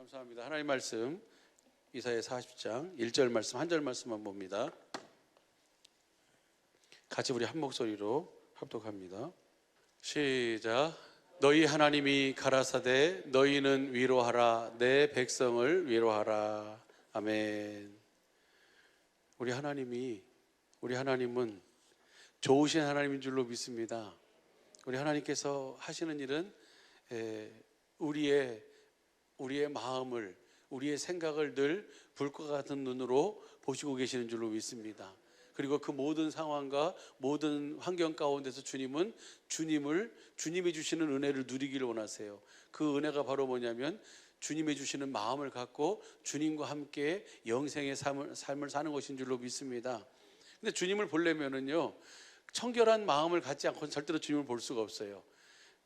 감사합니다. 하나님 말씀 이사야 40장 1절 말씀 한 절 말씀만 봅니다. 같이 우리 한 목소리로 합독합니다. 시작. 너희 하나님이 가라사대 너희는 위로하라 내 백성을 위로하라. 아멘. 우리 하나님은 좋으신 하나님인 줄로 믿습니다. 우리 하나님께서 하시는 일은 우리의 마음을, 우리의 생각을 늘 불과 같은 눈으로 보시고 계시는 줄로 믿습니다. 그리고 그 모든 상황과 모든 환경 가운데서 주님이 주시는 은혜를 누리기를 원하세요. 그 은혜가 바로 뭐냐면 주님이 주시는 마음을 갖고 주님과 함께 영생의 삶을 사는 것인 줄로 믿습니다. 근데 주님을 보려면은요, 청결한 마음을 갖지 않고는 절대로 주님을 볼 수가 없어요.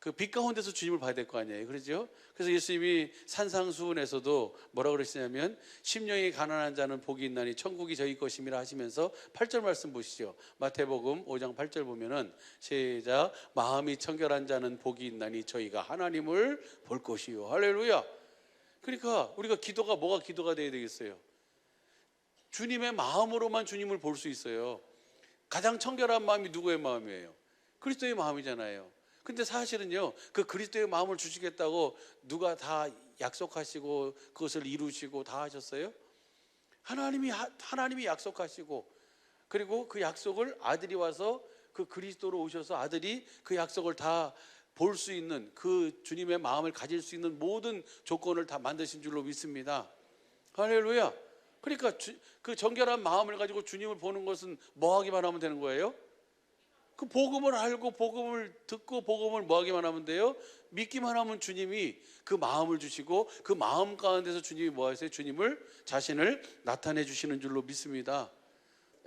그 빛 가운데서 주님을 봐야 될 거 아니에요. 그렇죠? 그래서 예수님이 산상수훈에서도 뭐라고 그러시냐면 심령이 가난한 자는 복이 있나니 천국이 저희 것임이라 하시면서 8절 말씀 보시죠. 마태복음 5장 8절 보면은 시작. 마음이 청결한 자는 복이 있나니 저희가 하나님을 볼 것이요. 할렐루야. 그러니까 우리가 기도가 뭐가 기도가 돼야 되겠어요? 주님의 마음으로만 주님을 볼 수 있어요. 가장 청결한 마음이 누구의 마음이에요? 그리스도의 마음이잖아요. 근데 사실은요, 그 그리스도의 마음을 주시겠다고 누가 다 약속하시고 그것을 이루시고 다 하셨어요? 하나님이 약속하시고, 그리고 그 약속을 아들이 와서 그 그리스도로 오셔서 아들이 그 약속을 다 볼 수 있는, 그 주님의 마음을 가질 수 있는 모든 조건을 다 만드신 줄로 믿습니다. 할렐루야. 그러니까 그 정결한 마음을 가지고 주님을 보는 것은 뭐 하기만 하면 되는 거예요? 그 복음을 알고 복음을 듣고 복음을 뭐 하기만 하면 돼요? 믿기만 하면 주님이 그 마음을 주시고 그 마음 가운데서 주님이 뭐 하세요? 자신을 나타내 주시는 줄로 믿습니다.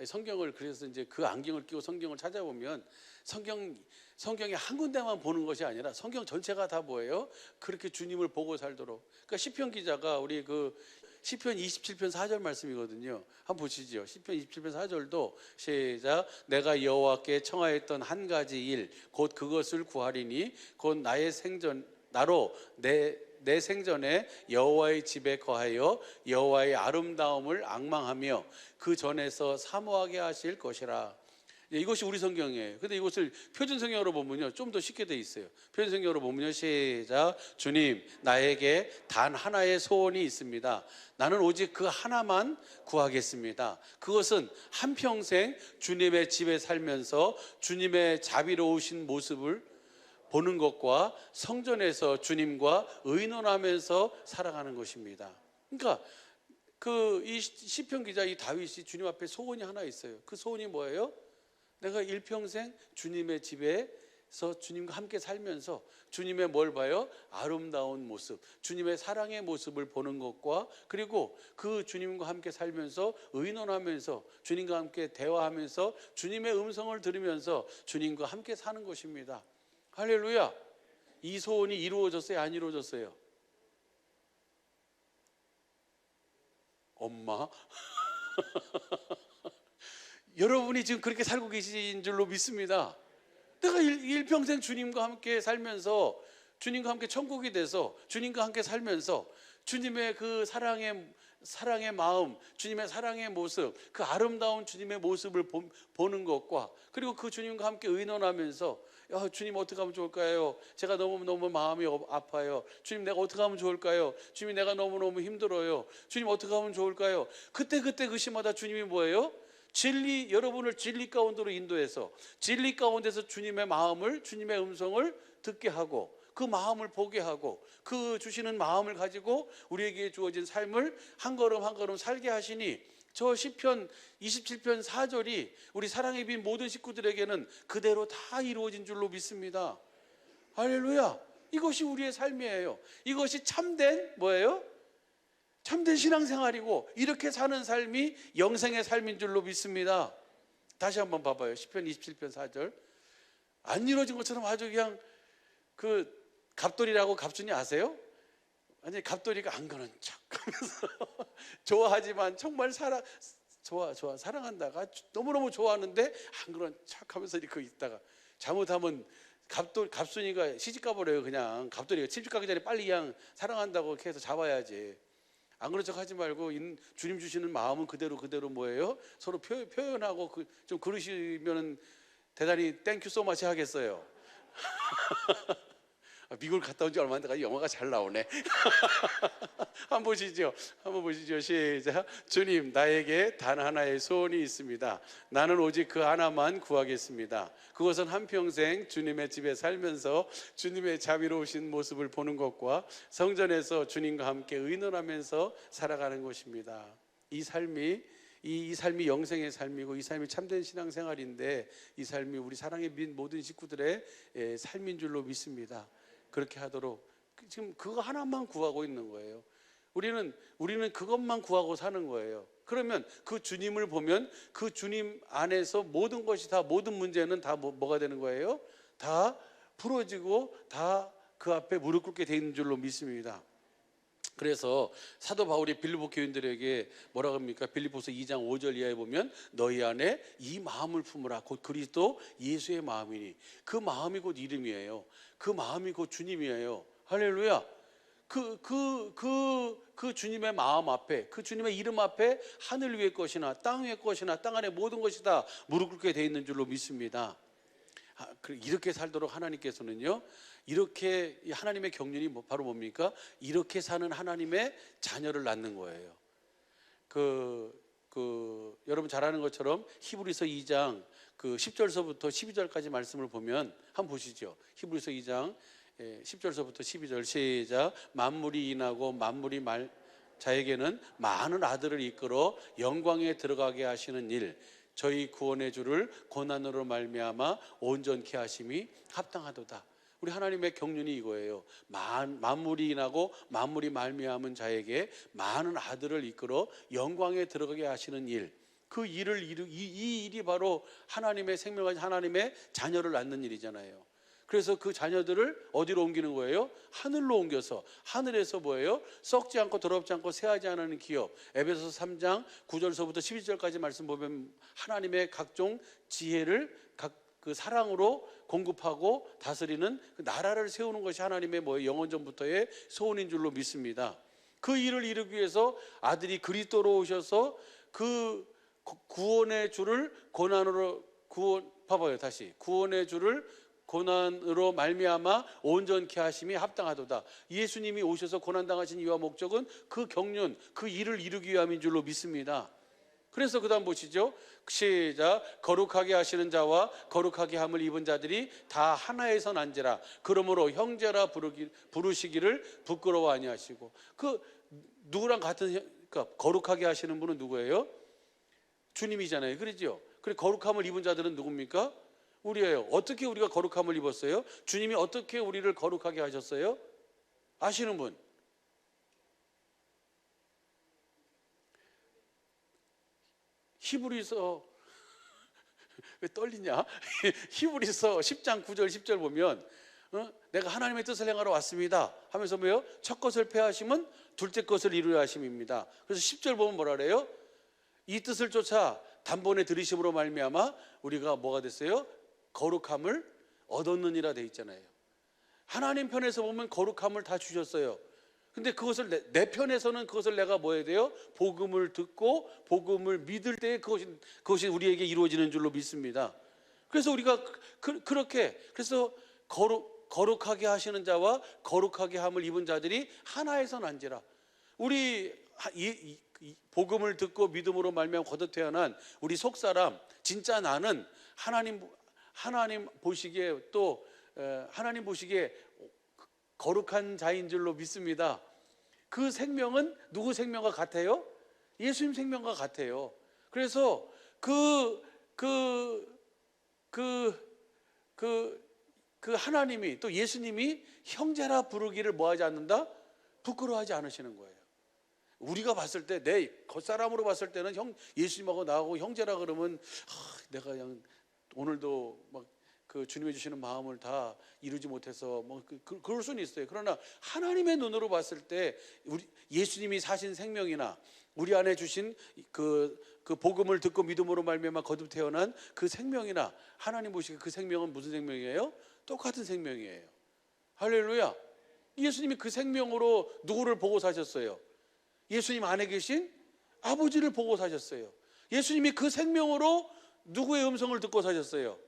성경을 그래서 이제 그 안경을 끼고 성경을 찾아보면 성경이 한 군데만 보는 것이 아니라 성경 전체가 다 뭐예요? 그렇게 주님을 보고 살도록. 그러니까 시편 기자가 우리 그 시편 27편 4절 말씀이거든요. 한번 보시죠. 시편 27편 4절도 시작. 내가 여호와께 청하였던 한 가지 일 곧 그것을 구하리니 곧 나로 내 생전에 여호와의 집에 거하여 여호와의 아름다움을 앙망하며 그 전에서 사모하게 하실 것이라. 이것이 우리 성경이에요. 근데 이것을 표준 성경으로 보면요, 좀 더 쉽게 돼 있어요. 표준 성경으로 보면요, 시작. 주님, 나에게 단 하나의 소원이 있습니다. 나는 오직 그 하나만 구하겠습니다. 그것은 한평생 주님의 집에 살면서 주님의 자비로우신 모습을 보는 것과 성전에서 주님과 의논하면서 살아가는 것입니다. 그러니까 이 시편 기자 이 다윗이 주님 앞에 소원이 하나 있어요. 그 소원이 뭐예요? 내가 일평생 주님의 집에서 주님과 함께 살면서 주님의 뭘 봐요? 아름다운 모습, 주님의 사랑의 모습을 보는 것과 그리고 그 주님과 함께 살면서 의논하면서 주님과 함께 대화하면서 주님의 음성을 들으면서 주님과 함께 사는 것입니다. 할렐루야. 이 소원이 이루어졌어요? 안 이루어졌어요? 엄마? 여러분이 지금 그렇게 살고 계신 줄로 믿습니다. 내가 일평생 주님과 함께 살면서 주님과 함께 천국이 돼서 주님과 함께 살면서 주님의 그 사랑의 마음, 주님의 사랑의 모습, 그 아름다운 주님의 모습을 보는 것과 그리고 그 주님과 함께 의논하면서 주님 어떻게 하면 좋을까요? 제가 너무너무 마음이 아파요. 주님 내가 어떻게 하면 좋을까요? 주님 내가 너무너무 힘들어요. 주님 어떻게 하면 좋을까요? 그때 그 시마다 주님이 뭐예요? 여러분을 진리 가운데로 인도해서 진리 가운데서 주님의 마음을, 주님의 음성을 듣게 하고 그 마음을 보게 하고 그 주시는 마음을 가지고 우리에게 주어진 삶을 한 걸음 한 걸음 살게 하시니 저 시편 27편 4절이 우리 사랑의 빈 모든 식구들에게는 그대로 다 이루어진 줄로 믿습니다. 할렐루야. 이것이 우리의 삶이에요. 이것이 참된 뭐예요? 참된 신앙생활이고 이렇게 사는 삶이 영생의 삶인 줄로 믿습니다. 다시 한번 봐봐요. 시편 27편 4절. 안 이루어진 것처럼 아주 그냥 그 갑돌이라고 갑순이 아세요? 아니 갑돌이가 안 그런 척 하면서 좋아하지만 정말 사랑한다가 너무너무 좋아하는데 안 그런 척 하면서 이렇게 있다가 잘못하면 갑순이가 시집 가버려요. 그냥 갑돌이가 시집 가기 전에 빨리 그냥 사랑한다고 이렇게 해서 잡아야지. 안 그런 척 하지 말고 주님 주시는 마음은 그대로 뭐예요? 서로 표현하고 좀 그러시면 대단히 땡큐 소마치 하겠어요. 미국을 갔다 온 지 얼마 안 돼가 영어가 잘 나오네. 한번 보시죠. 시작. 주님, 나에게 단 하나의 소원이 있습니다. 나는 오직 그 하나만 구하겠습니다. 그것은 한평생 주님의 집에 살면서 주님의 자비로우신 모습을 보는 것과 성전에서 주님과 함께 의논하면서 살아가는 것입니다. 이 삶이 영생의 삶이고 이 삶이 참된 신앙생활인데, 이 삶이 우리 사랑의 모든 식구들의 삶인 줄로 믿습니다. 그렇게 하도록 지금 그거 하나만 구하고 있는 거예요. 우리는 그것만 구하고 사는 거예요. 그러면 그 주님을 보면 그 주님 안에서 모든 것이 다, 모든 문제는 다 뭐가 되는 거예요? 다 풀어지고 다 그 앞에 무릎 꿇게 돼 있는 줄로 믿습니다. 그래서 사도 바울이 빌립보 교인들에게 뭐라고 합니까? 빌립보서 2장 5절 이하에 보면 너희 안에 이 마음을 품으라. 곧 그리스도 예수의 마음이니. 그 마음이 곧 이름이에요. 그 마음이 곧 주님이에요. 할렐루야. 그 주님의 마음 앞에, 그 주님의 이름 앞에 하늘 위의 것이나 땅 위의 것이나 땅 안의 모든 것이 다 무릎 꿇게 돼 있는 줄로 믿습니다. 이렇게 살도록 하나님께서는요, 이렇게 하나님의 경륜이 바로 뭡니까? 이렇게 사는 하나님의 자녀를 낳는 거예요. 여러분 잘 아는 것처럼 히브리서 2장 10절서부터 12절까지 말씀을 보면 한번 보시죠. 히브리서 2장 10절서부터 12절 시작. 만물이 인하고 만물이 자에게는 많은 아들을 이끌어 영광에 들어가게 하시는 일, 저희 구원의 주를 고난으로 말미암아 온전케 하심이 합당하도다. 우리 하나님의 경륜이 이거예요. 만물이 인하고 만물이 말미암은 자에게 많은 아들을 이끌어 영광에 들어가게 하시는 일, 그 일을 이 일이 바로 하나님의 생명을 가진 하나님의 자녀를 낳는 일이잖아요. 그래서 그 자녀들을 어디로 옮기는 거예요? 하늘로 옮겨서, 하늘에서 뭐예요? 썩지 않고 더럽지 않고 쇠하지 않는 기업. 에베소서 3장 9절서부터 12절까지 말씀 보면 하나님의 각종 지혜를 그 사랑으로 공급하고 다스리는 그 나라를 세우는 것이 하나님의 영원전부터의 소원인 줄로 믿습니다. 그 일을 이루기 위해서 아들이 그리스도로 오셔서 그 구원의 주를 구원의 주를 고난으로 말미암아 온전케 하심이 합당하도다. 예수님이 오셔서 고난당하신 이유와 목적은 그 경륜, 그 일을 이루기 위함인 줄로 믿습니다. 그래서 그 다음 보시죠. 시작. 거룩하게 하시는 자와 거룩하게 함을 입은 자들이 다 하나에서 난지라. 그러므로 형제라 부르시기를 부끄러워 아니하시고. 누구랑 그러니까 거룩하게 하시는 분은 누구예요? 주님이잖아요. 그렇죠? 그리고 거룩함을 입은 자들은 누굽니까? 우리예요. 어떻게 우리가 거룩함을 입었어요? 주님이 어떻게 우리를 거룩하게 하셨어요? 아시는 분? 히브리서 왜 떨리냐? 히브리서 10장 9절 10절 보면 내가 하나님의 뜻을 행하러 왔습니다 하면서 뭐예요? 첫 것을 폐하심은 둘째 것을 이루려 하심입니다. 그래서 10절 보면 뭐라 그래요? 이 뜻을 쫓아 단번에 들이심으로 말미암아 우리가 뭐가 됐어요? 거룩함을 얻었느니라 돼 있잖아요. 하나님 편에서 보면 거룩함을 다 주셨어요. 근데 그것을 내 편에서는 그것을 내가 뭐 해야 돼요? 복음을 듣고 복음을 믿을 때 그것이 우리에게 이루어지는 줄로 믿습니다. 그래서 우리가 그래서 거룩하게 하시는 자와 거룩하게 함을 입은 자들이 하나에서 난지라. 우리 복음을 듣고 믿음으로 말미암아 거듭 태어난 우리 속사람, 진짜 나는 하나님 보시기에 하나님 보시기에 거룩한 자인 줄로 믿습니다. 그 생명은 누구 생명과 같아요? 예수님 생명과 같아요. 그래서 하나님이 또 예수님이 형제라 부르기를 뭐하지 않는다? 부끄러워하지 않으시는 거예요. 우리가 봤을 때 내 겉사람으로 봤을 때는 예수님하고 나하고 형제라 그러면 내가 그냥 오늘도 그 주님이 주시는 마음을 다 이루지 못해서 그럴 수는 있어요. 그러나 하나님의 눈으로 봤을 때 예수님이 사신 생명이나 우리 안에 주신 그 복음을 듣고 믿음으로 말미암아 거듭 태어난 그 생명이나 하나님 보시기에 그 생명은 무슨 생명이에요? 똑같은 생명이에요. 할렐루야. 예수님이 그 생명으로 누구를 보고 사셨어요? 예수님 안에 계신 아버지를 보고 사셨어요. 예수님이 그 생명으로 누구의 음성을 듣고 사셨어요?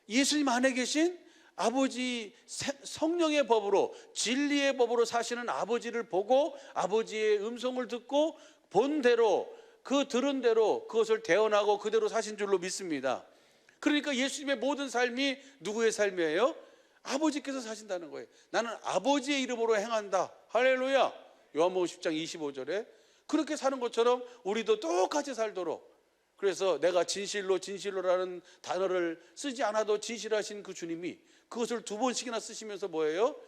예수님 안에 계신 아버지 성령의 법으로, 진리의 법으로 사시는 아버지를 보고 아버지의 음성을 듣고 본 대로, 그 들은 대로 그것을 대언하고 그대로 사신 줄로 믿습니다. 그러니까 예수님의 모든 삶이 누구의 삶이에요? 아버지께서 사신다는 거예요. 나는 아버지의 이름으로 행한다. 할렐루야. 요한복음 10장 25절에 그렇게 사는 것처럼 우리도 똑같이 살도록, 그래서 내가 진실로라는 단어를 쓰지 않아도 진실하신 그 주님이 그것을 2번씩이나 쓰시면서 뭐예요?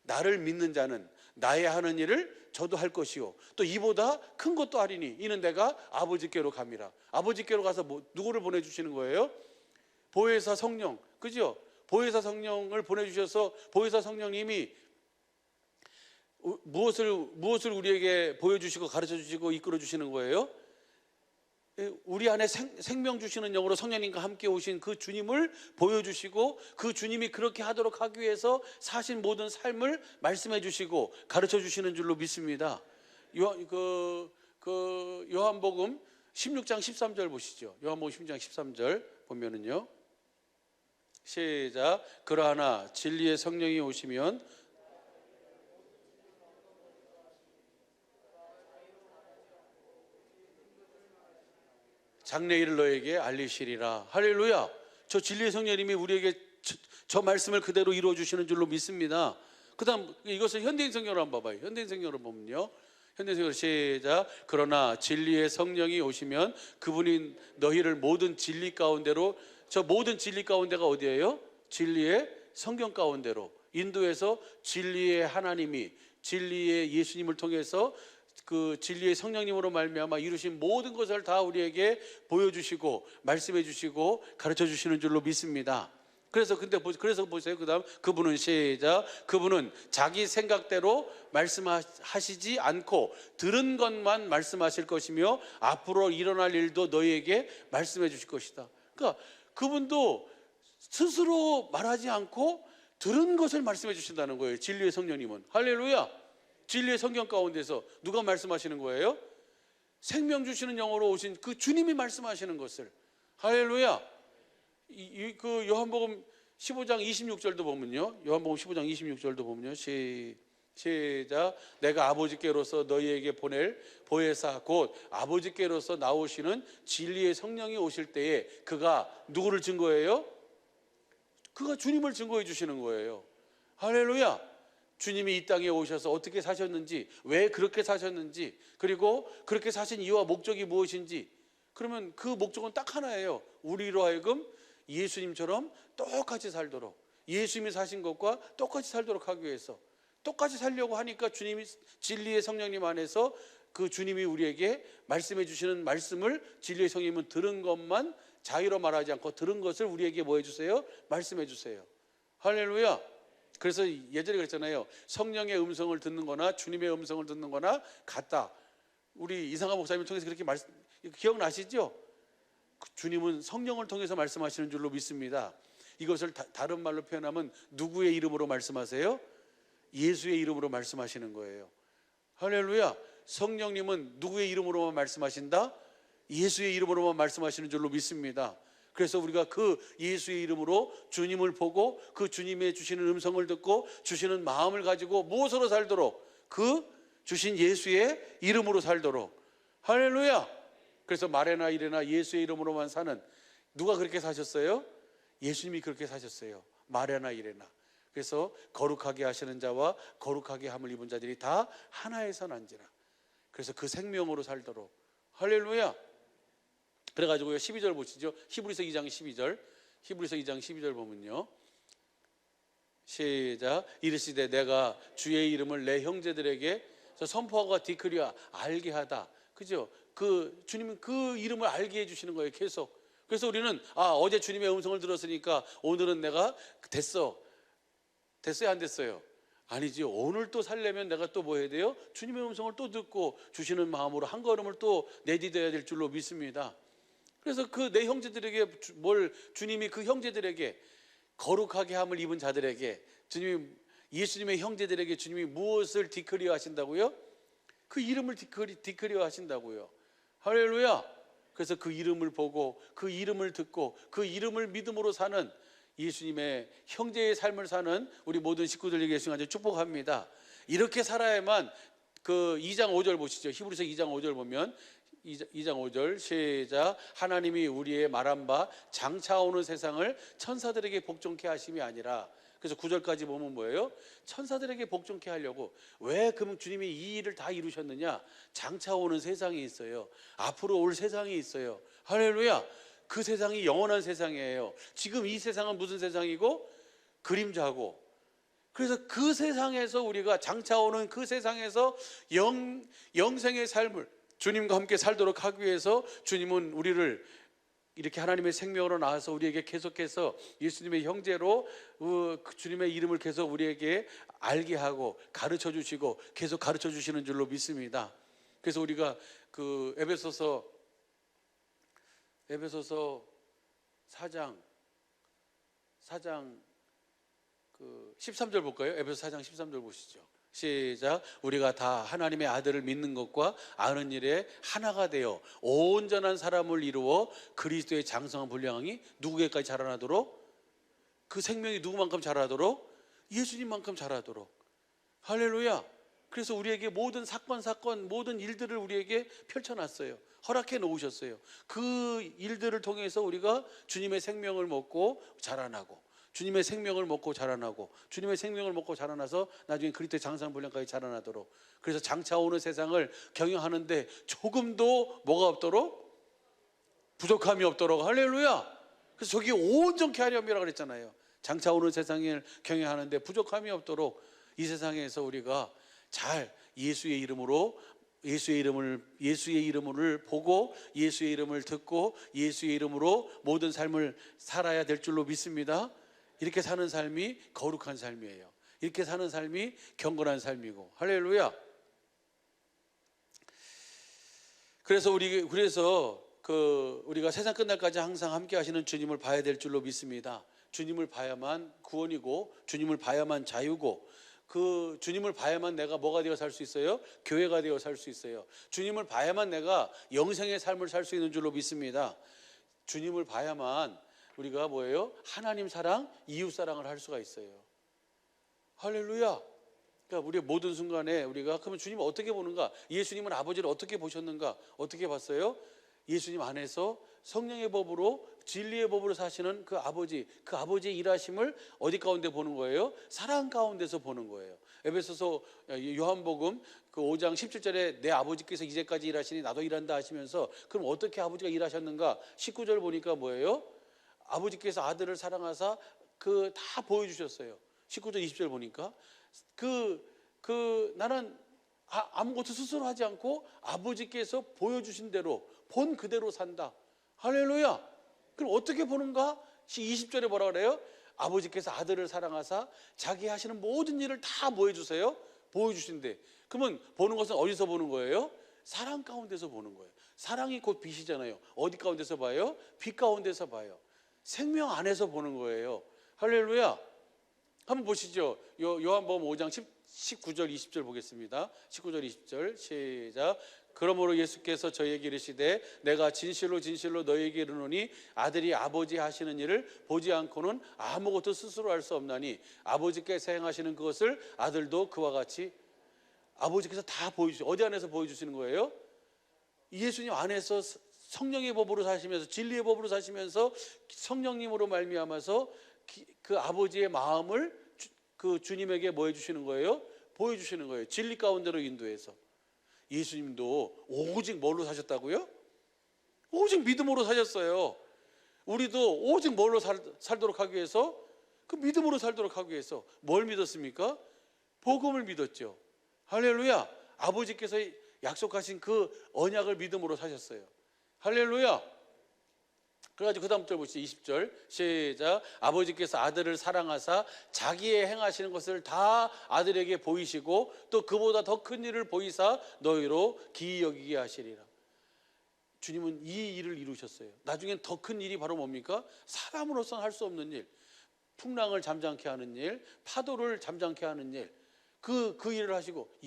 나를 믿는 자는 나의 하는 일을 저도 할 것이요 또 이보다 큰 것도 하리니 이는 내가 아버지께로 갑니다. 아버지께로 가서 누구를 보내주시는 거예요? 보혜사 성령, 그죠? 보혜사 성령을 보내주셔서 보혜사 성령님이 무엇을 우리에게 보여주시고 가르쳐주시고 이끌어주시는 거예요? 우리 안에 생명 주시는 영으로 성령님과 함께 오신 그 주님을 보여주시고 그 주님이 그렇게 하도록 하기 위해서 사신 모든 삶을 말씀해 주시고 가르쳐 주시는 줄로 믿습니다. 요한복음 16장 13절 보시죠. 요한복음 16장 13절 보면은요, 시작. 그러나 진리의 성령이 오시면 장래일을 너에게 알리시리라. 할렐루야. 저 진리의 성령님이 우리에게 저 말씀을 그대로 이루어 주시는 줄로 믿습니다. 그 다음 이것을 현대인 성경으로 한번 봐봐요. 현대인 성경으로 보면요, 현대인 성경으로 시작. 그러나 진리의 성령이 오시면 그분이 너희를 모든 진리 가운데로, 저 모든 진리 가운데가 어디예요? 진리의 성경 가운데로 인도해서 진리의 하나님이, 진리의 예수님을 통해서 그 진리의 성령님으로 말미암아 이루신 모든 것을 다 우리에게 보여주시고 말씀해 주시고 가르쳐 주시는 줄로 믿습니다. 그래서 보세요. 그다음 그분은 시작. 그분은 자기 생각대로 말씀하시지 않고 들은 것만 말씀하실 것이며 앞으로 일어날 일도 너희에게 말씀해 주실 것이다. 그러니까 그분도 스스로 말하지 않고 들은 것을 말씀해 주신다는 거예요. 진리의 성령님은. 할렐루야. 진리의 성경 가운데서 누가 말씀하시는 거예요? 생명 주시는 영으로 오신 그 주님이 말씀하시는 것을. 할렐루야. 그 요한복음 15장 26절도 보면요, 요한복음 15장 26절도 보면요, 시작. 내가 아버지께로서 너희에게 보낼 보혜사 곧 아버지께로서 나오시는 진리의 성령이 오실 때에 그가 누구를 증거해요? 그가 주님을 증거해 주시는 거예요. 할렐루야. 주님이 이 땅에 오셔서 어떻게 사셨는지, 왜 그렇게 사셨는지, 그리고 그렇게 사신 이유와 목적이 무엇인지, 그러면 그 목적은 딱 하나예요. 우리로 하여금 예수님처럼 똑같이 살도록, 예수님이 사신 것과 똑같이 살도록 하기 위해서, 똑같이 살려고 하니까 주님이 진리의 성령님 안에서 그 주님이 우리에게 말씀해 주시는 말씀을 진리의 성령님은 들은 것만 자유로 말하지 않고 들은 것을 우리에게 뭐 해주세요? 말씀해 주세요. 할렐루야. 그래서 예전에 그랬잖아요. 성령의 음성을 듣는 거나 주님의 음성을 듣는 거나 같다. 우리 이상한 목사님을 통해서 그렇게 기억나시죠? 주님은 성령을 통해서 말씀하시는 줄로 믿습니다. 이것을 다른 말로 표현하면 누구의 이름으로 말씀하세요? 예수의 이름으로 말씀하시는 거예요. 할렐루야. 성령님은 누구의 이름으로만 말씀하신다? 예수의 이름으로만 말씀하시는 줄로 믿습니다. 그래서 우리가 그 예수의 이름으로 주님을 보고 그 주님의 주시는 음성을 듣고 주시는 마음을 가지고 무엇으로 살도록? 그 주신 예수의 이름으로 살도록. 할렐루야. 그래서 말에나 이래나 예수의 이름으로만 사는, 누가 그렇게 사셨어요? 예수님이 그렇게 사셨어요. 말에나 이래나. 그래서 거룩하게 하시는 자와 거룩하게 함을 입은 자들이 다 하나에서 난지라. 그래서 그 생명으로 살도록. 할렐루야. 그래가지고요, 12절 보시죠. 히브리서 2장 12절. 히브리서 2장 12절 보면요, 시작. 이르시되 내가 주의 이름을 내 형제들에게 선포하고 디크리와 알게 하다. 그죠? 그 주님은 그 이름을 알게 해주시는 거예요, 계속. 그래서 우리는 어제 주님의 음성을 들었으니까 오늘은 내가 됐어요, 안 됐어요? 아니지요. 오늘 또 살려면 내가 또 뭐 해야 돼요? 주님의 음성을 또 듣고 주시는 마음으로 한 걸음을 또 내디뎌야 될 줄로 믿습니다. 그래서 그 내 형제들에게 주님이 그 형제들에게 거룩하게 함을 입은 자들에게 주님이 예수님의 형제들에게 주님이 무엇을 디크리어 하신다고요? 그 이름을 디크리어 하신다고요. 할렐루야. 그래서 그 이름을 보고 그 이름을 듣고 그 이름을 믿음으로 사는 예수님의 형제의 삶을 사는 우리 모든 식구들에게 예수님 아주 축복합니다. 이렇게 살아야만 그 2장 5절 보시죠. 히브리서 2장 5절 보면 2장 5절 시작. 하나님이 우리의 말한 바 장차 오는 세상을 천사들에게 복종케 하심이 아니라. 그래서 9절까지 보면 뭐예요? 천사들에게 복종케 하려고. 왜 그럼 주님이 이 일을 다 이루셨느냐? 장차 오는 세상이 있어요. 앞으로 올 세상이 있어요. 할렐루야. 그 세상이 영원한 세상이에요. 지금 이 세상은 무슨 세상이고? 그림자고. 그래서 그 세상에서 우리가 장차 오는 그 세상에서 영생의 삶을 주님과 함께 살도록 하기 위해서 주님은 우리를 이렇게 하나님의 생명으로 나와서 우리에게 계속해서 예수님의 형제로 주님의 이름을 계속 우리에게 알게 하고 가르쳐 주시고 계속 가르쳐 주시는 줄로 믿습니다. 그래서 우리가 그 에베소서 4장 그 13절 볼까요? 에베소 4장 13절 보시죠. 시작. 우리가 다 하나님의 아들을 믿는 것과 아는 일에 하나가 되어 온전한 사람을 이루어 그리스도의 장성한 분량이 누구에게까지 자라나도록? 그 생명이 누구만큼 자라도록? 예수님만큼 자라도록. 할렐루야. 그래서 우리에게 모든 사건 모든 일들을 우리에게 펼쳐놨어요. 허락해 놓으셨어요. 그 일들을 통해서 우리가 주님의 생명을 먹고 자라나고, 주님의 생명을 먹고 자라나고, 주님의 생명을 먹고 자라나서 나중에 그리스도의 장성한 분량까지 자라나도록. 그래서 장차 오는 세상을 경영하는데 조금도 뭐가 없도록? 부족함이 없도록. 할렐루야. 그래서 저기 온전케 하렴이라고 그랬잖아요. 장차 오는 세상을 경영하는데 부족함이 없도록 이 세상에서 우리가 잘 예수의 이름으로 예수의 이름을 보고 예수의 이름을 듣고 예수의 이름으로 모든 삶을 살아야 될 줄로 믿습니다. 이렇게 사는 삶이 거룩한 삶이에요. 이렇게 사는 삶이 경건한 삶이고. 할렐루야. 그래서 우리가 세상 끝날까지 항상 함께 하시는 주님을 봐야 될 줄로 믿습니다. 주님을 봐야만 구원이고, 주님을 봐야만 자유고, 그 주님을 봐야만 내가 뭐가 되어 살 수 있어요? 교회가 되어 살 수 있어요. 주님을 봐야만 내가 영생의 삶을 살 수 있는 줄로 믿습니다. 주님을 봐야만 우리가 뭐예요? 하나님 사랑, 이웃 사랑을 할 수가 있어요. 할렐루야. 그러니까 우리의 모든 순간에 우리가 그러면 주님을 어떻게 보는가? 예수님은 아버지를 어떻게 보셨는가? 어떻게 봤어요? 예수님 안에서 성령의 법으로 진리의 법으로 사시는 그 아버지의 일하심을 어디 가운데 보는 거예요? 사랑 가운데서 보는 거예요. 에베소서 요한복음 그 5장 17절에 내 아버지께서 이제까지 일하시니 나도 일한다 하시면서 그럼 어떻게 아버지가 일하셨는가? 19절 보니까 뭐예요? 아버지께서 아들을 사랑하사 그 다 보여주셨어요. 19절 20절 보니까 나는 아무것도 스스로 하지 않고 아버지께서 보여주신 대로 본 그대로 산다. 할렐루야. 그럼 어떻게 보는가? 20절에 뭐라 그래요? 아버지께서 아들을 사랑하사 자기 하시는 모든 일을 다 보여주세요. 보여주신대. 그러면 보는 것은 어디서 보는 거예요? 사랑 가운데서 보는 거예요. 사랑이 곧 빛이잖아요. 어디 가운데서 봐요? 빛 가운데서 봐요. 생명 안에서 보는 거예요. 할렐루야. 한번 보시죠. 요한복음 5장 19절 20절 보겠습니다. 19절 20절 시작. 그러므로 예수께서 저희에게 이르시되 내가 진실로 너희에게 이르노니 아들이 아버지 하시는 일을 보지 않고는 아무것도 스스로 할 수 없나니 아버지께서 행하시는 그것을 아들도 그와 같이. 아버지께서 다 보여주시죠. 어디 안에서 보여주시는 거예요? 예수님 안에서 성령의 법으로 사시면서 진리의 법으로 사시면서 성령님으로 말미암아서 그 아버지의 마음을 그 주님에게 뭐 해주시는 거예요? 보여주시는 거예요. 진리 가운데로 인도해서. 예수님도 오직 뭘로 사셨다고요? 오직 믿음으로 사셨어요. 우리도 오직 뭘로 살도록 하기 위해서? 그 믿음으로 살도록 하기 위해서 뭘 믿었습니까? 복음을 믿었죠. 할렐루야. 아버지께서 약속하신 그 언약을 믿음으로 사셨어요. 할렐루야. 그래가지고 그 다음 절 보시죠. 20절 시작. 아버지께서 아들을 사랑하사 자기의 행하시는 것을 다 아들에게 보이시고 또 그보다 더 큰 일을 보이사 너희로 기이 여기게 하시리라. 주님은 이 일을 이루셨어요. 나중엔 더 큰 일이 바로 뭡니까? 사람으로서는 할 수 없는 일. 풍랑을 잠잠케 하는 일, 파도를 잠잠케 하는 일, 그 일을 하시고,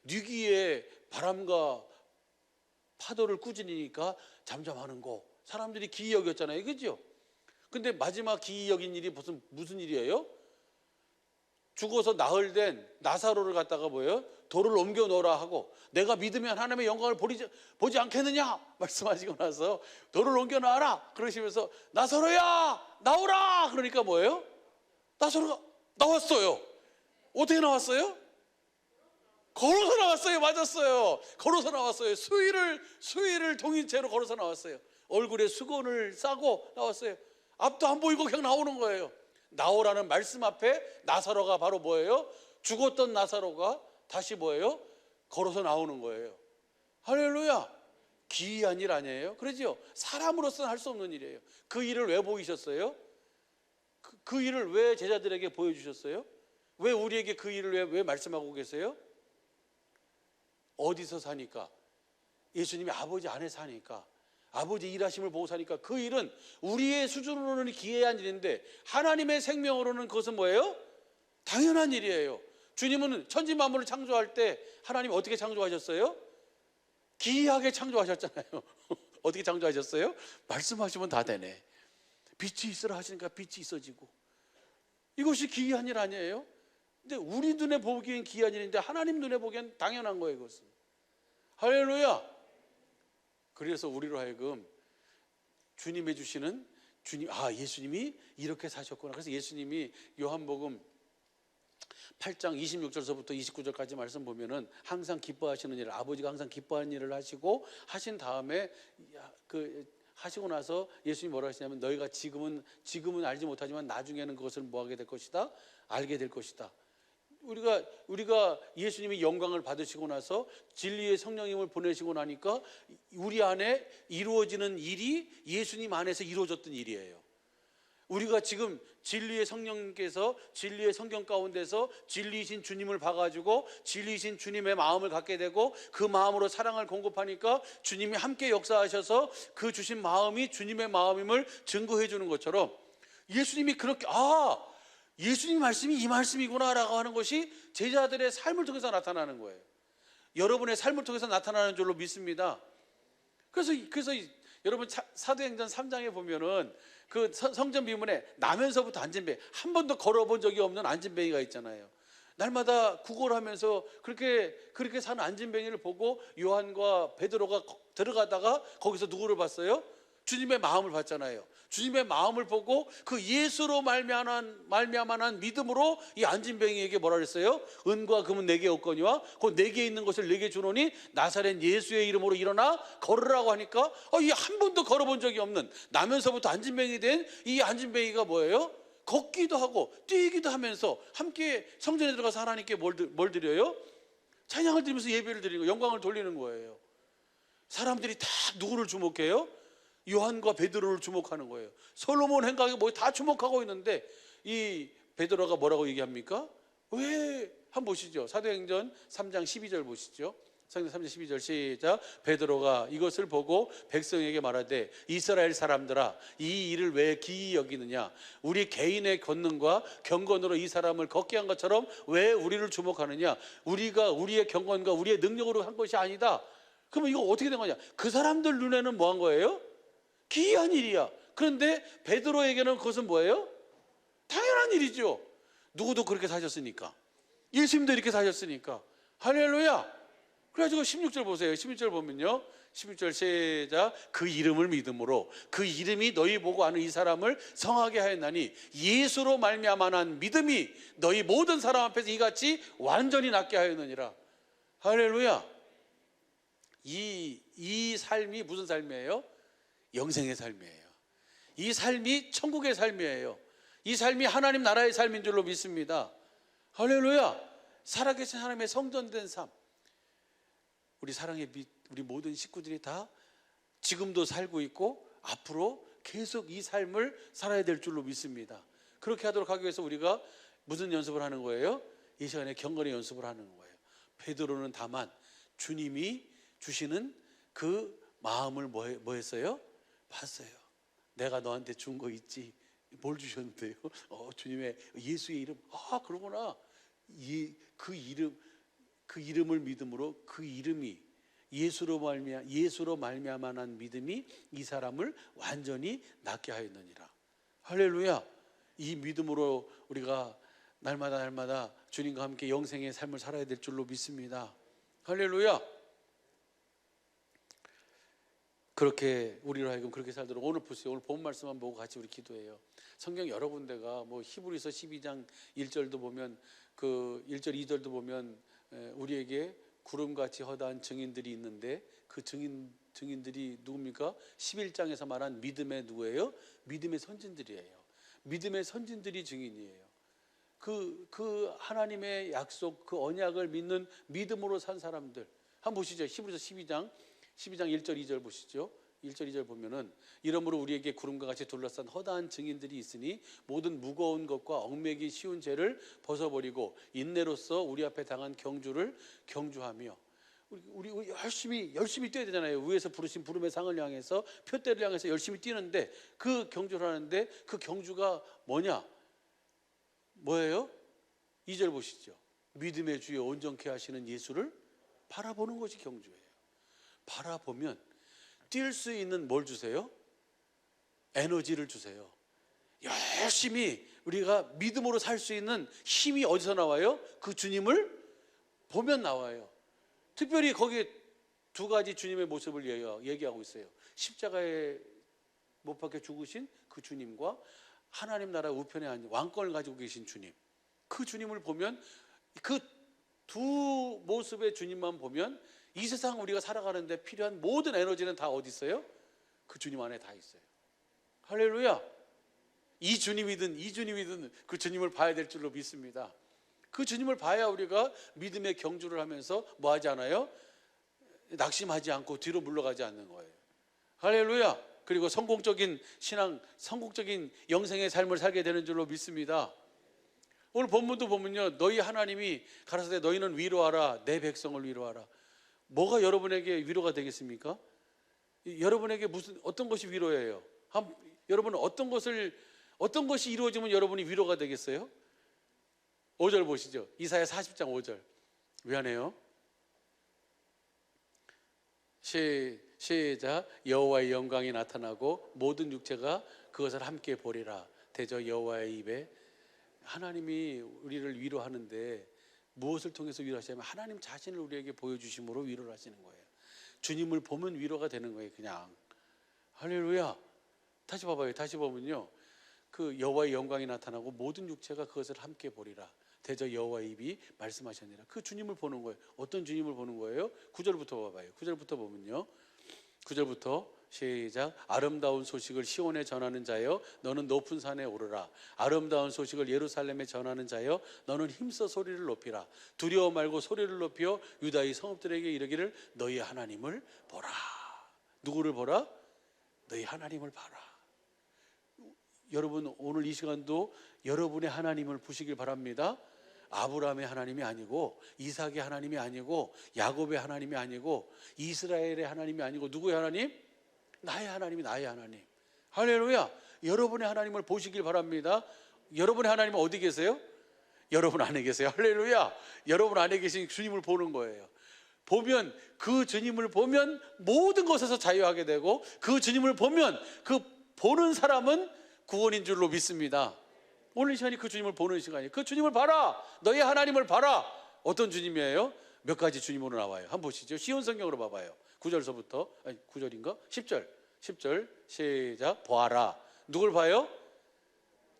뉴기에 바람과 파도를 꾸짖으니까 잠잠하는 거, 사람들이 기이 여겼잖아요, 그죠? 근데 마지막 기이 여긴 일이 무슨 일이에요? 죽어서 나흘 된 나사로를 갖다가 뭐예요? 돌을 옮겨 놓으라 하고, 내가 믿으면 하나님의 영광을 보지 않겠느냐 말씀하시고 나서 돌을 옮겨 놔라 그러시면서, 나사로야 나오라 그러니까 뭐예요? 나사로가 나왔어요. 어떻게 나왔어요? 걸어서 나왔어요. 맞았어요. 걸어서 나왔어요. 수의를 동인 채로 걸어서 나왔어요. 얼굴에 수건을 싸고 나왔어요. 앞도 안 보이고 그냥 나오는 거예요. 나오라는 말씀 앞에 나사로가 바로 뭐예요? 죽었던 나사로가 다시 뭐예요? 걸어서 나오는 거예요. 할렐루야. 기이한 일 아니에요? 그러죠? 사람으로서는 할 수 없는 일이에요. 그 일을 왜 보이셨어요? 그 일을 왜 제자들에게 보여주셨어요? 왜 우리에게 그 일을 왜 말씀하고 계세요? 어디서 사니까? 예수님이 아버지 안에 사니까, 아버지 일하심을 보고 사니까. 그 일은 우리의 수준으로는 기이한 일인데 하나님의 생명으로는 그것은 뭐예요? 당연한 일이에요. 주님은 천지 만물을 창조할 때 하나님 어떻게 창조하셨어요? 기이하게 창조하셨잖아요. 어떻게 창조하셨어요? 말씀하시면 다 되네. 빛이 있으라 하시니까 빛이 있어지고. 이것이 기이한 일 아니에요? 근데 우리 눈에 보기엔 기이한 일인데 하나님 눈에 보기엔 당연한 거예요, 그것은. 할렐루야. 그래서 우리로 하여금 주님이 주시는 예수님이 이렇게 사셨구나. 그래서 예수님이 요한복음 8장 26절서부터 29절까지 말씀 보면은 항상 기뻐하시는 일, 아버지가 항상 기뻐하는 일을 하시고, 하신 다음에 하시고 나서 예수님이 뭐라고 하시냐면, 너희가 지금은 알지 못하지만 나중에는 그것을 뭐하게 될 것이다? 알게 될 것이다. 우리가 예수님이 영광을 받으시고 나서 진리의 성령님을 보내시고 나니까 우리 안에 이루어지는 일이 예수님 안에서 이루어졌던 일이에요. 우리가 지금 진리의 성령님께서 진리의 성경 가운데서 진리이신 주님을 봐가지고 진리이신 주님의 마음을 갖게 되고, 그 마음으로 사랑을 공급하니까 주님이 함께 역사하셔서 그 주신 마음이 주님의 마음임을 증거해 주는 것처럼, 예수님이 그렇게 예수님 말씀이 이 말씀이구나 라고 하는 것이 제자들의 삶을 통해서 나타나는 거예요. 여러분의 삶을 통해서 나타나는 줄로 믿습니다. 그래서 여러분 사도행전 3장에 보면은 그 성전 비문에 나면서부터 앉은뱅이, 한 번도 걸어본 적이 없는 앉은뱅이가 있잖아요. 날마다 구걸하면서 그렇게 사는 앉은뱅이를 보고 요한과 베드로가 들어가다가 거기서 누구를 봤어요? 주님의 마음을 봤잖아요. 주님의 마음을 보고 그 예수로 말미암아 믿음으로 이 앉은뱅이에게 뭐라 그랬어요? 은과 금은 내게 없거니와 그 내게 있는 것을 내게 주노니 나사렛 예수의 이름으로 일어나 걸으라고 하니까, 이 한 번도 걸어본 적이 없는, 나면서부터 앉은뱅이 된 이 앉은뱅이가 뭐예요? 걷기도 하고 뛰기도 하면서 함께 성전에 들어가서 하나님께 뭘 드려요? 찬양을 드리면서 예배를 드리고 영광을 돌리는 거예요. 사람들이 다 누구를 주목해요? 요한과 베드로를 주목하는 거예요. 솔로몬 행각에 뭐 다 주목하고 있는데 이 베드로가 뭐라고 얘기합니까? 왜? 한번 보시죠. 사도행전 3장 12절 보시죠. 사도행전 3장 12절 시작. 베드로가 이것을 보고 백성에게 말하되, 이스라엘 사람들아, 이 일을 왜 기이 여기느냐? 우리 개인의 권능과 경건으로 이 사람을 걷게 한 것처럼 왜 우리를 주목하느냐? 우리가 우리의 경건과 우리의 능력으로 한 것이 아니다. 그러면 이거 어떻게 된 거냐? 그 사람들 눈에는 뭐 한 거예요? 기이한 일이야. 그런데 베드로에게는 그것은 뭐예요? 당연한 일이죠. 누구도 그렇게 사셨으니까. 예수님도 이렇게 사셨으니까. 할렐루야. 그래가지고 16절 보세요. 16절 보면요, 16절 시작. 그 이름을 믿음으로 그 이름이 너희 보고 아는 이 사람을 성하게 하였나니 예수로 말미암아 난 믿음이 너희 모든 사람 앞에서 이같이 완전히 낫게 하였느니라. 할렐루야. 이 삶이 무슨 삶이에요? 영생의 삶이에요. 이 삶이 천국의 삶이에요. 이 삶이 하나님 나라의 삶인 줄로 믿습니다. 할렐루야. 살아계신 하나님의 성전된 삶, 우리 모든 식구들이 다 지금도 살고 있고 앞으로 계속 이 삶을 살아야 될 줄로 믿습니다. 그렇게 하도록 하기 위해서 우리가 무슨 연습을 하는 거예요? 이 시간에 경건의 연습을 하는 거예요. 베드로는 다만 주님이 주시는 그 마음을 뭐 했어요? 봤어요. 내가 너한테 준 거 있지? 뭘 주셨는데요? 주님의 예수의 이름. 그러구나. 그 이름을 믿음으로 그 이름이 예수로 말미암아난 믿음이 이 사람을 완전히 낫게 하였느니라. 할렐루야. 이 믿음으로 우리가 날마다 주님과 함께 영생의 삶을 살아야 될 줄로 믿습니다. 할렐루야. 그렇게 우리로 하여금 그렇게 살도록 오늘 보세요. 오늘 본 말씀만 보고 같이 우리 기도해요. 성경 여러 군데가 히브리서 12장 1절도 보면 그 1절 2절도 보면 우리에게 구름같이 허다한 증인들이 있는데 그 증인들이 누굽니까? 11장에서 말한 믿음의 누구예요? 믿음의 선진들이에요. 믿음의 선진들이 증인이에요. 그 하나님의 약속, 그 언약을 믿는 믿음으로 산 사람들. 한번 보시죠. 히브리서 12장 1절 2절 보시죠. 1절 2절 보면은 이러므로 우리에게 구름과 같이 둘러싼 허다한 증인들이 있으니 모든 무거운 것과 얽매기 쉬운 죄를 벗어버리고 인내로써 우리 앞에 당한 경주를 경주하며 우리 열심히 뛰어야 되잖아요. 위에서 부르신 부름의 상을 향해서 표대를 향해서 열심히 뛰는데 그 경주를 하는데 그 경주가 뭐예요? 2절 보시죠. 믿음의 주여 온전케 하시는 예수를 바라보는 것이 경주예요. 바라보면 뛸 수 있는 뭘 주세요? 에너지를 주세요. 열심히 우리가 믿음으로 살 수 있는 힘이 어디서 나와요? 그 주님을 보면 나와요. 특별히 거기에 두 가지 주님의 모습을 얘기하고 있어요. 십자가에 못 박혀 죽으신 그 주님과 하나님 나라 우편에 앉은 왕권을 가지고 계신 주님. 그 주님을 보면 그 두 모습의 주님만 보면 이 세상 우리가 살아가는데 필요한 모든 에너지는 다 어디 있어요? 그 주님 안에 다 있어요. 할렐루야. 이 주님이든 그 주님을 봐야 될 줄로 믿습니다. 그 주님을 봐야 우리가 믿음의 경주를 하면서 뭐 하지 않아요? 낙심하지 않고 뒤로 물러가지 않는 거예요. 할렐루야. 그리고 성공적인 신앙, 성공적인 영생의 삶을 살게 되는 줄로 믿습니다. 오늘 본문도 보면요, 너희 하나님이 가라사대 너희는 위로하라, 내 백성을 위로하라. 뭐가 여러분에게 위로가 되겠습니까? 여러분에게 어떤 것이 위로예요? 여러분은 어떤 것이 이루어지면 여러분이 위로가 되겠어요? 5절 보시죠. 이사야 40장 5절. 왜 안 해요? 시작. 여호와의 영광이 나타나고 모든 육체가 그것을 함께 보리라. 대저 여호와의 입에. 하나님이 우리를 위로하는데 무엇을 통해서 위로하시냐면 하나님 자신을 우리에게 보여주심으로 위로를 하시는 거예요. 주님을 보면 위로가 되는 거예요. 그냥. 할렐루야. 다시 봐봐요. 다시 보면요, 그 여호와의 영광이 나타나고 모든 육체가 그것을 함께 보리라. 대저 여호와의 입이 말씀하셨느니라. 그 주님을 보는 거예요. 어떤 주님을 보는 거예요? 9절부터 봐봐요. 9절부터 보면요, 9절부터 시작. 아름다운 소식을 시온에 전하는 자여 너는 높은 산에 오르라. 아름다운 소식을 예루살렘에 전하는 자여 너는 힘써 소리를 높이라. 두려워 말고 소리를 높여 유다의 성읍들에게 이르기를 너희 하나님을 보라. 누구를 보라? 너희 하나님을 봐라. 여러분 오늘 이 시간도 여러분의 하나님을 보시길 바랍니다. 아브라함의 하나님이 아니고 이삭의 하나님이 아니고 야곱의 하나님이 아니고 이스라엘의 하나님이 아니고 누구의 하나님? 나의 하나님이 나의 하나님. 할렐루야. 여러분의 하나님을 보시길 바랍니다. 여러분의 하나님은 어디 계세요? 여러분 안에 계세요. 할렐루야. 여러분 안에 계신 주님을 보는 거예요. 보면 그 주님을 보면 모든 것에서 자유하게 되고 그 주님을 보면 그 보는 사람은 구원인 줄로 믿습니다. 오늘 이 시간이 그 주님을 보는 시간이에요. 그 주님을 봐라. 너희 하나님을 봐라. 어떤 주님이에요? 몇 가지 주님으로 나와요. 한번 보시죠. 쉬운 성경으로 봐봐요. 9절서부터 9절인가? 10절 시작. 보아라. 누굴 봐요?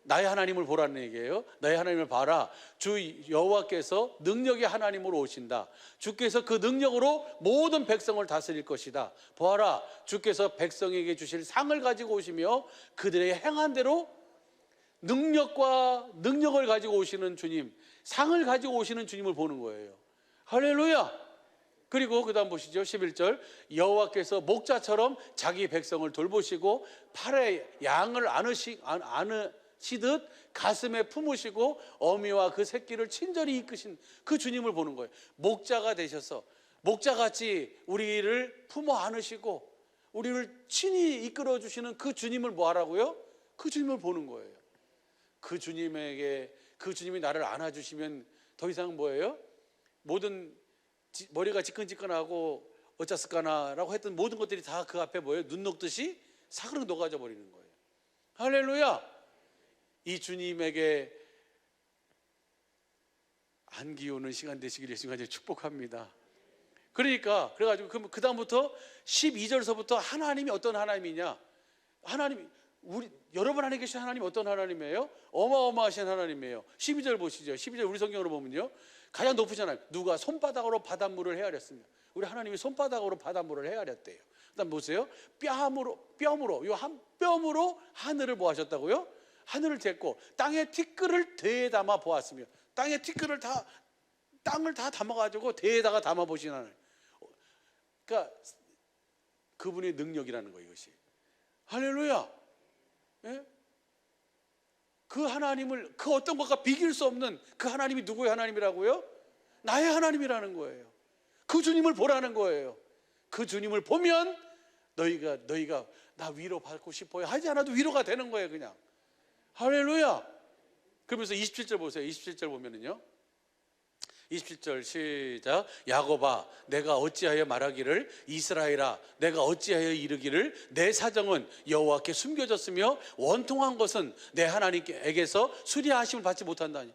나의 하나님을 보라는 얘기예요. 나의 하나님을 봐라. 주 여호와께서 능력의 하나님으로 오신다. 주께서 그 능력으로 모든 백성을 다스릴 것이다. 보아라. 주께서 백성에게 주실 상을 가지고 오시며 그들의 행한 대로 능력을 가지고 오시는 주님, 상을 가지고 오시는 주님을 보는 거예요. 할렐루야. 그리고 그 다음 보시죠. 11절. 여호와께서 목자처럼 자기 백성을 돌보시고 팔에 양을 안으시듯 가슴에 품으시고 어미와 그 새끼를 친절히 이끄신 그 주님을 보는 거예요. 목자가 되셔서 목자같이 우리를 품어 안으시고 우리를 친히 이끌어 주시는 그 주님을 뭐 하라고요? 그 주님을 보는 거예요. 그 주님에게, 그 주님이 나를 안아주시면 더 이상 뭐예요? 모든 머리가 지끈지끈하고 어쩌을까나라고 했던 모든 것들이 다 그 앞에 뭐예요? 눈 녹듯이 사그러 녹아져 버리는 거예요. 할렐루야! 이 주님에게 안기 오는 시간 되시기를 예수님과 축복합니다. 그러니까 그래가지고 그 다음부터 12절서부터 하나님이 어떤 하나님이냐? 하나님이 여러분 안에 계신 하나님 어떤 하나님이에요? 어마어마하신 하나님이에요. 12절 보시죠. 12절 우리 성경으로 보면요, 가장 높으잖아요. 누가 손바닥으로 바닷물을 헤아렸습니다. 우리 하나님이 손바닥으로 바닷물을 헤아렸대요. 그다음 보세요. 뼘으로 요 한 뼘으로 하늘을 뭐 하셨다고요? 하늘을 쟀고 땅에 티끌을 대에 담아 보았으며, 땅에 티끌을 다, 땅을 다 담아가지고 대에다가 담아 보신 하나님. 그러니까 그분의 능력이라는 거예요, 이것이. 할렐루야. 예? 그 하나님을, 그 어떤 것과 비길 수 없는 그 하나님이 누구의 하나님이라고요? 나의 하나님이라는 거예요. 그 주님을 보라는 거예요. 그 주님을 보면 너희가 나 위로 받고 싶어요 하지 않아도 위로가 되는 거예요, 그냥. 할렐루야. 그러면서 27절 보세요. 27절 보면은요, 27절 시작. 야곱아, 내가 어찌하여 말하기를, 이스라엘아, 내가 어찌하여 이르기를, 내 사정은 여호와께 숨겨졌으며 원통한 것은 내 하나님께서 수리하심을 받지 못한다니.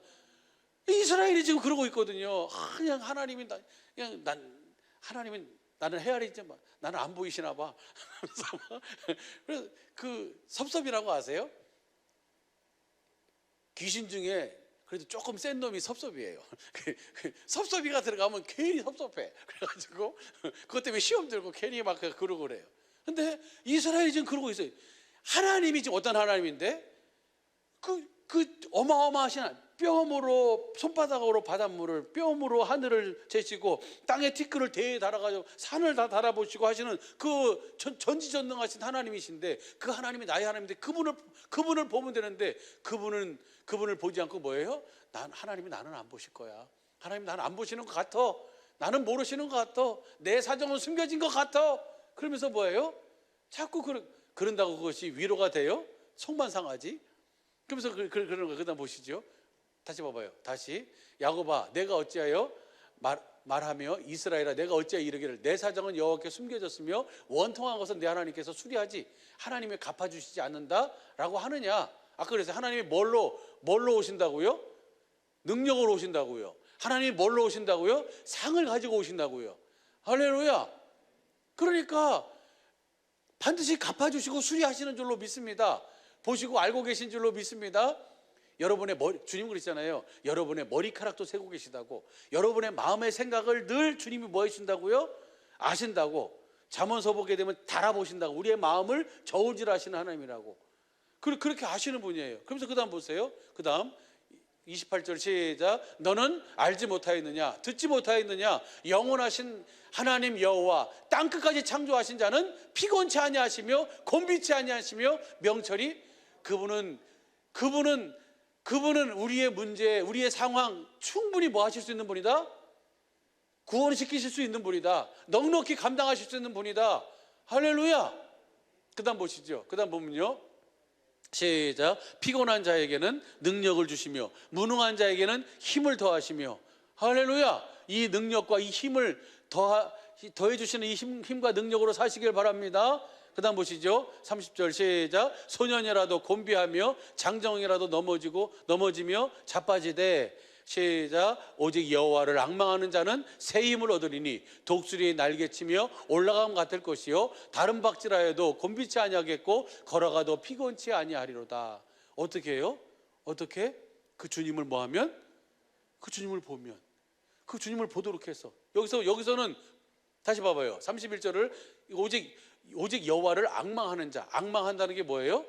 이스라엘이 지금 그러고 있거든요. 그냥 하나님이 그냥 하나님은 나는 헤아리지만 나는 안 보이시나 봐. 그래서 그 섭섭이라고 아세요? 귀신 중에 그래도 조금 센 놈이 섭섭이에요. 섭섭이가 들어가면 괜히 섭섭해. 그래가지고 그것 때문에 시험 들고 괜히 막 그러고 그래요. 근데 이스라엘이 지금 그러고 있어요. 하나님이 지금 어떤 하나님인데, 그 어마어마하신 뼘으로, 손바닥으로 바닷물을, 뼘으로 하늘을 재시고 땅에 티끌을 대에 달아가지고 산을 다 달아보시고 하시는 그 전지전능하신 하나님이신데, 그 하나님이 나의 하나님인데 그분을 보면 되는데, 그분을 보지 않고 뭐예요? 하나님이 나는 안 보실 거야. 하나님 나는 안 보시는 것 같아. 나는 모르시는 것 같아. 내 사정은 숨겨진 것 같아. 그러면서 뭐예요? 자꾸 그런다고 그것이 위로가 돼요? 속만 상하지. 그러면서 그러는 거예요. 그다음 보시죠. 다시 봐봐요. 다시. 야곱아, 내가 어찌하여 말하며, 이스라엘아, 내가 어찌하여 이르기를, 내 사정은 여호와께 숨겨졌으며 원통한 것은 내 하나님께서 수리하지 하나님이 갚아주시지 않는다라고 하느냐? 아까 그래서 하나님이 뭘로 오신다고요? 능력으로 오신다고요. 하나님이 뭘로 오신다고요? 상을 가지고 오신다고요. 할렐루야. 그러니까 반드시 갚아주시고 수리하시는 줄로 믿습니다. 보시고 알고 계신 줄로 믿습니다. 여러분의 주님 그러시잖아요. 여러분의 머리카락도 세고 계시다고. 여러분의 마음의 생각을 늘 주님이 뭐 해주신다고요? 아신다고. 잠언서 보게 되면 달아보신다고. 우리의 마음을 저울질하시는 하나님이라고. 그렇게 아시는 분이에요. 그러면서 그 다음 보세요. 그 다음 28절 시작. 너는 알지 못하였느냐, 듣지 못하였느냐, 영원하신 하나님 여호와 땅끝까지 창조하신 자는 피곤치 아니하시며 곤비치 아니하시며 명철이, 그분은 우리의 문제, 우리의 상황 충분히 뭐 하실 수 있는 분이다? 구원시키실 수 있는 분이다. 넉넉히 감당하실 수 있는 분이다. 할렐루야. 그 다음 보시죠. 그 다음 보면요, 시작. 피곤한 자에게는 능력을 주시며 무능한 자에게는 힘을 더하시며. 할렐루야. 이 능력과 이 힘을 더해 주시는 이 힘과 능력으로 사시길 바랍니다. 그 다음 보시죠. 30절 시작. 소년이라도 곤비하며 장정이라도 넘어지며 자빠지되, 시작. 오직 여호와를 앙망하는 자는 새 힘을 얻으리니 독수리의 날개치며 올라감 같을 것이요 다른 박질하여도 곤비치 아니하겠고 걸어가도 피곤치 아니하리로다. 어떻게 해요? 어떻게? 그 주님을 뭐하면? 그 주님을 보면, 그 주님을 보도록 해서. 여기서는 다시 봐봐요. 31절을 오직 여호와를 앙망하는 자. 앙망한다는 게 뭐예요?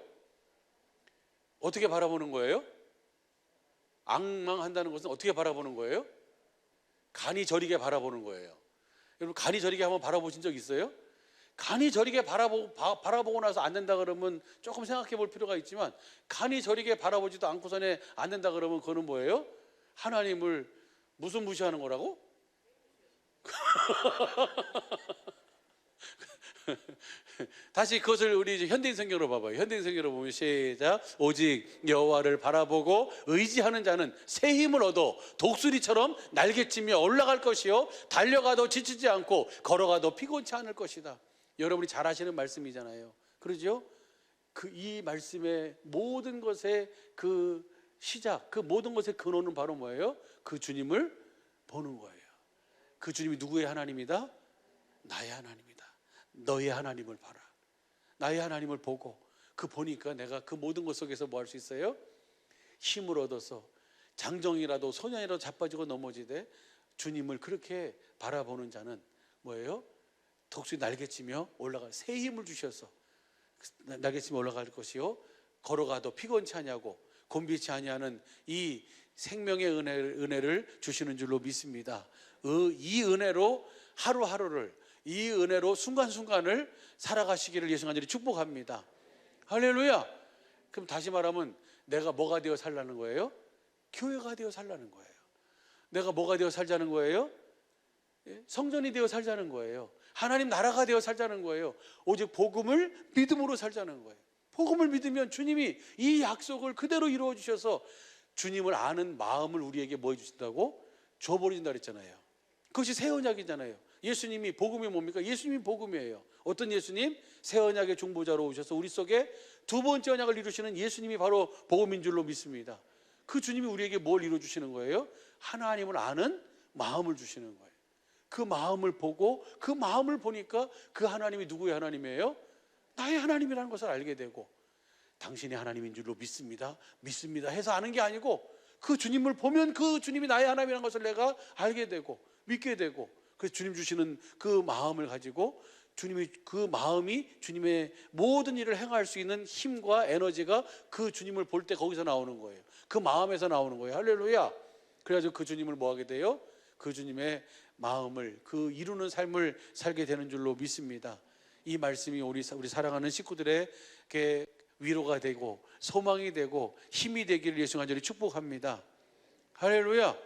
어떻게 바라보는 거예요? 앙망한다는 것은 어떻게 바라보는 거예요? 간이 저리게 바라보는 거예요. 여러분, 간이 저리게 한번 바라보신 적 있어요? 간이 저리게 바라보고 나서 안 된다 그러면 조금 생각해 볼 필요가 있지만, 간이 저리게 바라보지도 않고서는 안 된다 그러면 그거는 뭐예요? 하나님을 무슨 무시하는 거라고? 다시 그것을 우리 이제 현대인 성경으로 봐봐요. 현대인 성경으로 보면 시작. 오직 여호와를 바라보고 의지하는 자는 새 힘을 얻어 독수리처럼 날개치며 올라갈 것이요 달려가도 지치지 않고 걸어가도 피곤치 않을 것이다. 여러분이 잘 아시는 말씀이잖아요. 그러죠? 이 말씀의 모든 것의 그 시작, 그 모든 것의 근원은 바로 뭐예요? 그 주님을 보는 거예요. 그 주님이 누구의 하나님이다? 나의 하나님이다. 너의 하나님을 봐라. 나의 하나님을 보고 보니까 내가 그 모든 것 속에서 뭐 할 수 있어요? 힘을 얻어서 장정이라도 소년이라도 자빠지고 넘어지되 주님을 그렇게 바라보는 자는 뭐예요? 독수리 날개치며 올라갈 새 힘을 주셔서 날개치며 올라갈 것이요 걸어가도 피곤치 아니하고 곤비치 아니하는 이 생명의 은혜를 주시는 줄로 믿습니다. 이 은혜로 하루하루를, 이 은혜로 순간순간을 살아가시기를 예수 간절히 축복합니다. 할렐루야. 그럼 다시 말하면 내가 뭐가 되어 살라는 거예요? 교회가 되어 살라는 거예요. 내가 뭐가 되어 살자는 거예요? 성전이 되어 살자는 거예요. 하나님 나라가 되어 살자는 거예요. 오직 복음을 믿음으로 살자는 거예요. 복음을 믿으면 주님이 이 약속을 그대로 이루어 주셔서 주님을 아는 마음을 우리에게 뭐 해주신다고? 줘버린다 그랬잖아요. 그것이 새 언약이잖아요. 예수님이 복음이 뭡니까? 예수님이 복음이에요. 어떤 예수님? 새 언약의 중보자로 오셔서 우리 속에 두 번째 언약을 이루시는 예수님이 바로 복음인 줄로 믿습니다. 그 주님이 우리에게 뭘 이루어주시는 거예요? 하나님을 아는 마음을 주시는 거예요. 그 마음을 보고 그 마음을 보니까 그 하나님이 누구의 하나님이에요? 나의 하나님이라는 것을 알게 되고 당신이 하나님인 줄로 믿습니다 해서 아는 게 아니고 그 주님을 보면 그 주님이 나의 하나님이라는 것을 내가 알게 되고 믿게 되고 그래서 주님 주시는 그 마음을 가지고 주님이 그 마음이 주님의 모든 일을 행할 수 있는 힘과 에너지가 그 주님을 볼 때 거기서 나오는 거예요. 그 마음에서 나오는 거예요. 할렐루야. 그래가지고 그 주님을 뭐 하게 돼요? 그 주님의 마음을 그 이루는 삶을 살게 되는 줄로 믿습니다. 이 말씀이 우리 사랑하는 식구들에게 위로가 되고 소망이 되고 힘이 되기를 예수 간절히 축복합니다. 할렐루야.